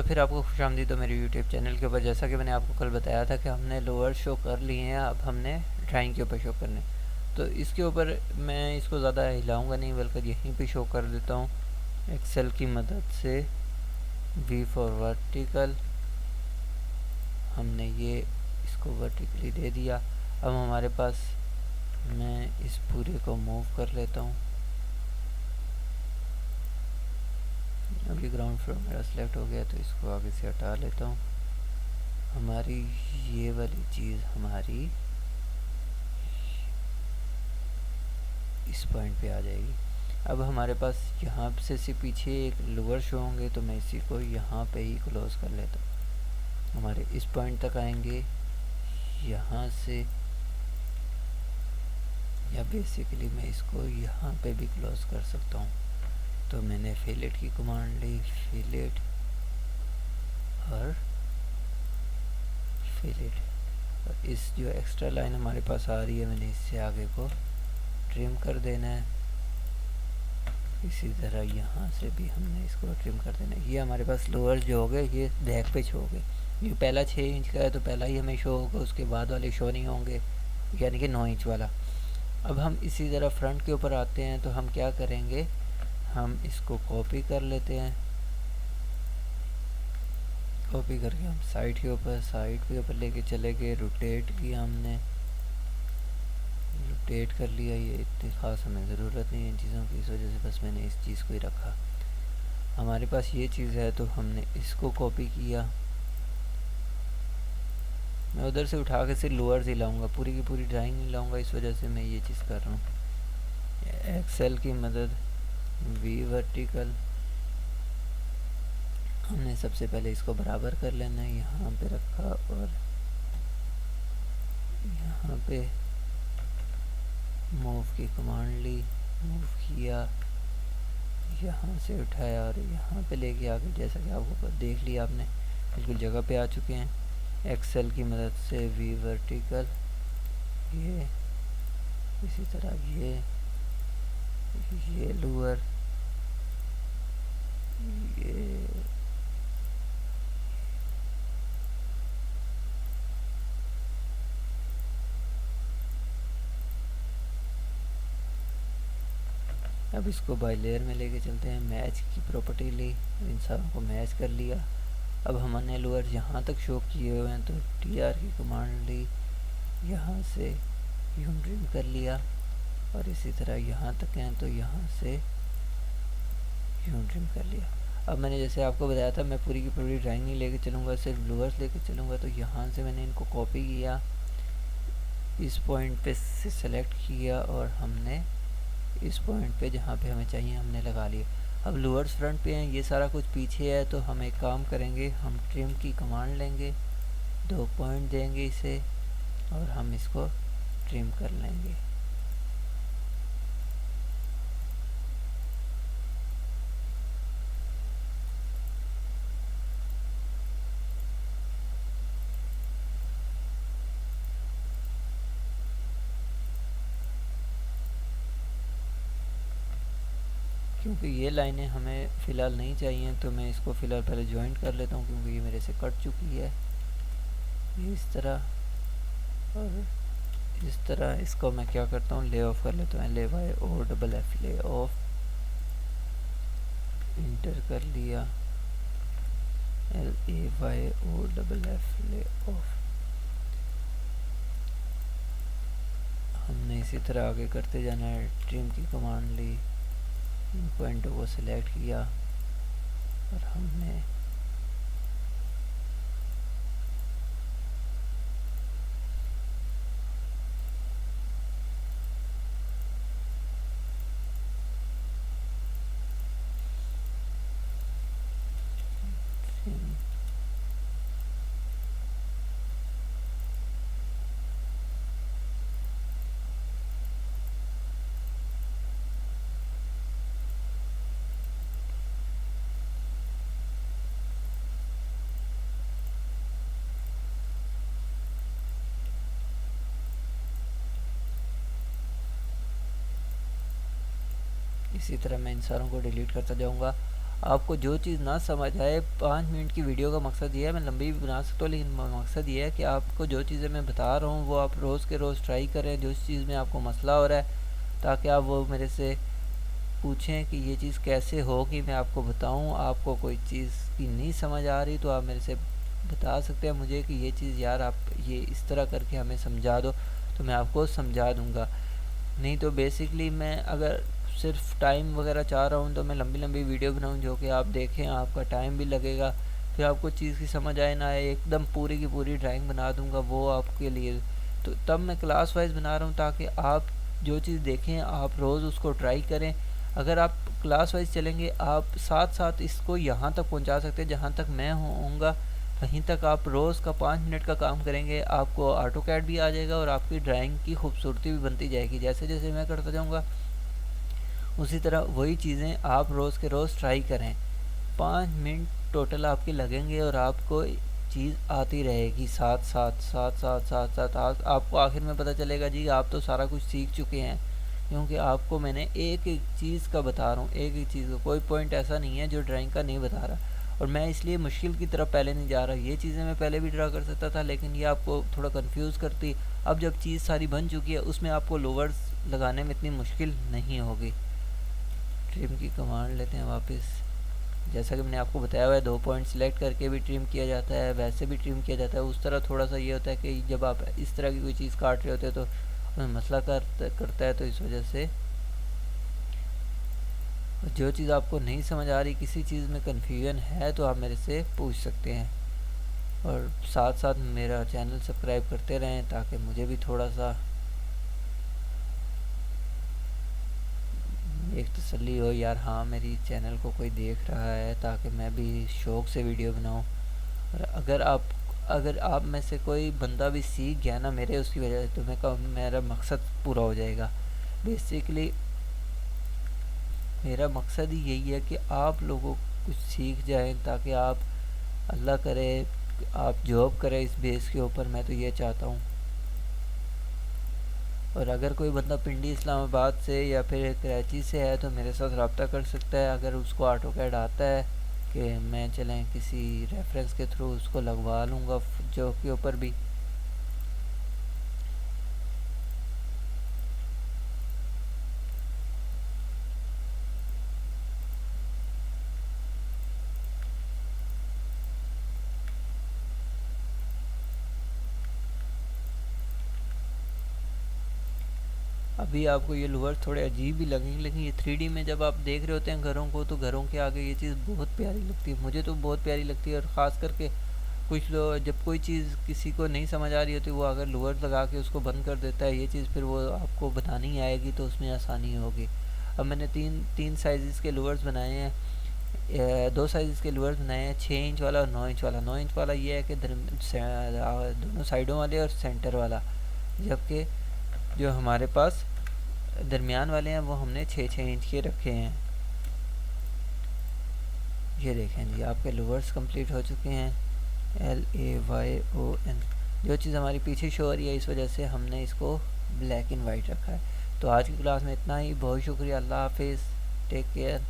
फिर आपको खुशामदीद तो मेरे यूट्यूब चैनल के ऊपर। जैसा कि मैंने आपको कल बताया था कि हमने लोअर शो कर लिए हैं, अब हमने ड्राइंग के ऊपर शो करने। तो इसके ऊपर मैं इसको ज़्यादा हिलाऊंगा नहीं, बल्कि यहीं पे शो कर देता हूँ एक्सेल की मदद से। वी फॉर वर्टिकल, हमने ये इसको वर्टिकली दे दिया। अब हमारे पास, मैं इस पूरे को मूव कर लेता हूँ। अभी ग्राउंड फ्लोर मेरा सिलेक्ट हो गया, तो इसको आगे से हटा लेता हूँ। हमारी ये वाली चीज़ हमारी इस पॉइंट पे आ जाएगी। अब हमारे पास यहाँ से पीछे एक लोअर शो होंगे, तो मैं इसी को यहाँ पे ही क्लोज कर लेता हूँ। हमारे इस पॉइंट तक आएंगे, यहाँ से, या बेसिकली मैं इसको यहाँ पे भी क्लोज कर सकता हूँ। तो मैंने फिलेट की कमांड ली, फिलेट और फिलेट, और इस जो एक्स्ट्रा लाइन हमारे पास आ रही है, मैंने इससे आगे को ट्रिम कर देना है। इसी तरह यहाँ से भी हमने इसको ट्रिम कर देना है। ये हमारे पास लोअर जो हो गए, ये बैक पे शो हो गए। ये पहला 6 इंच का है, तो पहला ही हमें शो होगा, उसके बाद वाले शो नहीं होंगे, यानी कि 9 इंच वाला। अब हम इसी तरह फ्रंट के ऊपर आते हैं, तो हम क्या करेंगे, हम इसको कॉपी कर लेते हैं। कॉपी करके हम साइड के ऊपर लेके चले गए, रोटेट किया हमने, रोटेट कर लिया। ये इतनी ख़ास हमें ज़रूरत नहीं है इन चीज़ों की, इस वजह से बस मैंने इस चीज़ को ही रखा। हमारे पास ये चीज़ है, तो हमने इसको कॉपी किया। मैं उधर से उठा के सिर्फ लोअर से लाऊंगा, पूरी की पूरी ड्राइंग नहीं लाऊंगा, इस वजह से मैं ये चीज़ कर रहा हूँ। एक्सेल की मदद, वी वर्टिकल, हमने सबसे पहले इसको बराबर कर लेना है। यहाँ पे रखा और यहाँ पे मूव की कमांड ली, मूव किया, यहाँ से उठाया और यहाँ पे लेके आके, जैसा कि आपको देख लिया आपने, बिल्कुल जगह पे आ चुके हैं। एक्सेल की मदद से वी वर्टिकल, ये इसी तरह ये लोअर, ये अब इसको बाय लेयर में लेके चलते हैं। मैच की प्रॉपर्टी ली, इन सबों को मैच कर लिया। अब हमने लोअर यहाँ तक शो किए हुए हैं, तो TR की कमांड ली, यहाँ से यून ट्रिम कर लिया, और इसी तरह यहाँ तक हैं, तो यहाँ से यून ट्रिम कर लिया। अब मैंने जैसे आपको बताया था, मैं पूरी की पूरी ड्राइंग नहीं लेके चलूँगा, सिर्फ लोअर्स लेके चलूँगा। तो यहाँ से मैंने इनको कॉपी किया, इस पॉइंट पे से सेलेक्ट किया, और हमने इस पॉइंट पे जहाँ पे हमें चाहिए हमने लगा लिया। अब लोअर्स फ्रंट पे हैं, ये सारा कुछ पीछे है, तो हम एक काम करेंगे, हम ट्रिम की कमांड लेंगे, 2 पॉइंट देंगे इसे, और हम इसको ट्रिम कर लेंगे। क्योंकि ये लाइनें हमें फ़िलहाल नहीं चाहिए, तो मैं इसको फ़िलहाल पहले जॉइंट कर लेता हूँ, क्योंकि ये मेरे से कट चुकी है। ये इस तरह और इस तरह, इसको मैं क्या करता हूँ, ले ऑफ कर लेता हूँ, LAYOFF, ले ऑफ, इंटर कर लिया, LAYOFF, ले ऑफ। हमने इसी तरह आगे करते जाना है। ट्रिम की कमांड ली, इन पॉइंटों को सिलेक्ट किया, और हमने इसी तरह मैं इन सारों को डिलीट करता जाऊंगा। आपको जो चीज़ ना समझ आए, 5 मिनट की वीडियो का मकसद ये है, मैं लंबी भी बना सकता हूँ लेकिन मकसद ये है कि आपको जो चीज़ें मैं बता रहा हूँ वो आप रोज़ के रोज़ ट्राई करें, जो चीज़ में आपको मसला हो रहा है, ताकि आप वो मेरे से पूछें कि ये चीज़ कैसे होगी, मैं आपको बताऊँ। आपको कोई चीज़ की नहीं समझ आ रही तो आप मेरे से बता सकते हैं मुझे कि ये चीज़ यार आप ये इस तरह करके हमें समझा दो, तो मैं आपको समझा दूँगा। नहीं तो बेसिकली मैं अगर सिर्फ टाइम वगैरह चाह रहा हूँ तो मैं लंबी लंबी वीडियो बनाऊँ जो कि आप देखें, आपका टाइम भी लगेगा, फिर आपको चीज़ की समझ आए ना आए, एकदम पूरी की पूरी ड्राइंग बना दूँगा वो आपके लिए। तो तब मैं क्लास वाइज बना रहा हूँ ताकि आप जो चीज़ देखें आप रोज़ उसको ट्राई करें। अगर आप क्लास वाइज चलेंगे आप साथ साथ इसको यहाँ तक पहुँचा सकते हैं जहाँ तक मैं होऊंगा, वहीं तक आप रोज़ का 5 मिनट का काम करेंगे, आपको ऑटो कैड भी आ जाएगा और आपकी ड्राइंग की खूबसूरती भी बनती जाएगी। जैसे जैसे मैं करता जाऊँगा उसी तरह वही चीज़ें आप रोज़ के रोज़ ट्राई करें। 5 मिनट टोटल आपके लगेंगे और आपको चीज़ आती रहेगी साथ साथ साथ साथ साथ साथ आपको आखिर में पता चलेगा जी आप तो सारा कुछ सीख चुके हैं, क्योंकि आपको मैंने एक एक चीज़ का बता रहा हूँ, एक एक चीज़ का कोई पॉइंट ऐसा नहीं है जो ड्राइंग का नहीं बता रहा। और मैं इसलिए मुश्किल की तरफ पहले नहीं जा रहा, ये चीज़ें मैं पहले भी ड्रा कर सकता था लेकिन ये आपको थोड़ा कंफ्यूज करती। अब जब चीज़ सारी बन चुकी है उसमें आपको लोवर्स लगाने में इतनी मुश्किल नहीं होगी। ट्रिम की कमांड लेते हैं वापस। जैसा कि मैंने आपको बताया हुआ है 2 पॉइंट सिलेक्ट करके भी ट्रिम किया जाता है, वैसे भी ट्रिम किया जाता है। उस तरह थोड़ा सा ये होता है कि जब आप इस तरह की कोई चीज़ काट रहे होते हैं तो उसमें मसला करता है, तो इस वजह से जो चीज़ आपको नहीं समझ आ रही, किसी चीज़ में कन्फ्यूजन है तो आप मेरे से पूछ सकते हैं। और साथ साथ मेरा चैनल सब्सक्राइब करते रहें ताकि मुझे भी थोड़ा सा एक तसल्ली हो यार, हाँ मेरी चैनल को कोई देख रहा है, ताकि मैं भी शौक़ से वीडियो बनाऊँ। और अगर आप में से कोई बंदा भी सीख गया ना मेरे उसकी वजह से, तो मेरा मकसद पूरा हो जाएगा। बेसिकली मेरा मकसद ही यही है कि आप लोगों कुछ सीख जाएं ताकि आप अल्लाह करे आप जॉब करें इस बेस के ऊपर, मैं तो ये चाहता हूँ। और अगर कोई बंदा पिंडी इस्लामाबाद से या फिर कराची से है तो मेरे साथ रब्ता कर सकता है। अगर उसको ऑटो कैड आता है कि मैं चलें किसी रेफरेंस के थ्रू उसको लगवा लूँगा जॉब के ऊपर भी। अभी आपको ये लूवर्स थोड़े अजीब भी लगेंगे लेकिन ये 3D में जब आप देख रहे होते हैं घरों को, तो घरों के आगे ये चीज़ बहुत प्यारी लगती है। मुझे तो बहुत प्यारी लगती है। और ख़ास करके कुछ लोग जब कोई चीज़ किसी को नहीं समझ आ रही होती, वो अगर लूवर्स लगा के उसको बंद कर देता है, ये चीज़ फिर वो आपको बतानी आएगी तो उसमें आसानी होगी। अब मैंने तीन साइज़ के लूवर्स बनाए हैं, 2 साइज़ के लूवर्स बनाए हैं, 6 इंच वाला और 9 इंच वाला। 9 इंच वाला ये है कि दोनों साइडों वाले और सेंटर वाला, जबकि जो हमारे पास दरमियान वाले हैं वो हमने 6-6 इंच के रखे हैं। ये देखें जी आपके लूवर्स कंप्लीट हो चुके हैं। LAYON जो चीज़ हमारी पीछे शो हो रही है, इस वजह से हमने इसको ब्लैक एंड वाइट रखा है। तो आज की क्लास में इतना ही। बहुत शुक्रिया। अल्लाह हाफिज़। Take care.